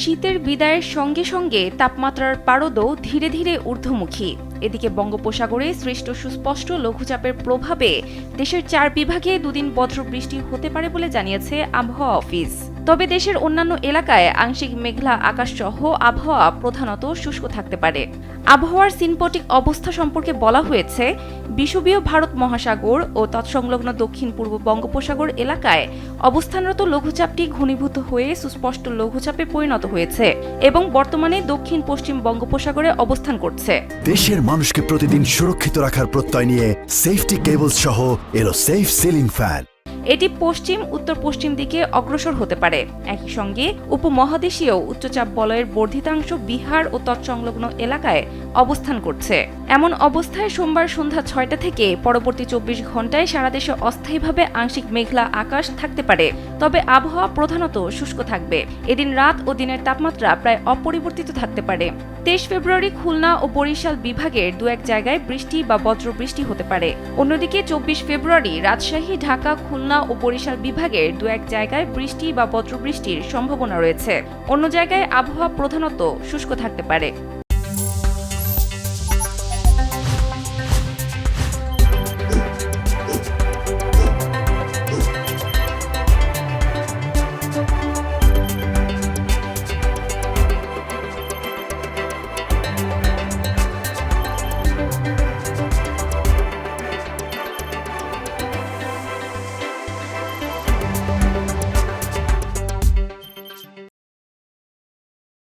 শীতের বিদায়ের সঙ্গে সঙ্গে তাপমাত্রার পারদও ধীরে ধীরে ঊর্ধ্বমুখী। এদিকে বঙ্গোপসাগরে সৃষ্ট সুস্পষ্ট লঘুচাপের প্রভাবে দেশের 4 বিভাগে দুদিন বজ্রবৃষ্টি হতে পারে বলে জানিয়েছে আবহাওয়া অফিস। তবে দেশের অন্যান্য এলাকায় আংশিক মেঘলা আকাশসহ আবহাওয়া প্রধানত শুষ্ক থাকতে পারে। আবহাওয়ার সিনপটিক অবস্থা সম্পর্কে বলা হয়েছে, বিষুবীয় ভারত মহাসাগর ও তৎসংলগ্ন দক্ষিণ পূর্ব বঙ্গোপসাগর এলাকায় অবস্থানরত লঘুচাপটি ঘনীভূত হয়ে সুস্পষ্ট লঘুচাপে পরিণত হয়েছে এবং বর্তমানে দক্ষিণ পশ্চিম বঙ্গোপসাগরে অবস্থান করছে। দেশের মানুষকে প্রতিদিন সুরক্ষিত রাখার প্রত্যয় নিয়ে সেফটি কেবলস সহ এলো সেফ সিলিং ফ্যান। এটি পশ্চিম উত্তর পশ্চিম দিকে অগ্রসর হতে পারে। একই সঙ্গে উপমহাদেশীয় উচ্চচাপ বলয়ের বর্ধিতাংশ বিহার ও তৎসংলগ্ন এলাকায় অবস্থান করছে। এমন অবস্থায় সোমবার সন্ধ্যা 6টা থেকে পরবর্তী 24 ঘন্টায় সারা দেশে অস্থায়ীভাবে আংশিক মেঘলা আকাশ থাকতে পারে, তবে আবহাওয়া প্রধানত শুষ্ক থাকবে। এদিন রাত ও দিনের তাপমাত্রা প্রায় অপরিবর্তিত থাকতে পারে। 23 ফেব্রুয়ারি খুলনা ও বরিশাল বিভাগের দু এক জায়গায় বৃষ্টি বা বজ্রবৃষ্টি হতে পারে। অন্যদিকে 24 ফেব্রুয়ারি রাজশাহী, ঢাকা, খুলনা ও বরিশাল বিভাগের দু এক জায়গায় বৃষ্টি বা বজ্রবৃষ্টির সম্ভাবনা রয়েছে। অন্য জায়গায় আবহাওয়া প্রধানত শুষ্ক থাকতে পারে।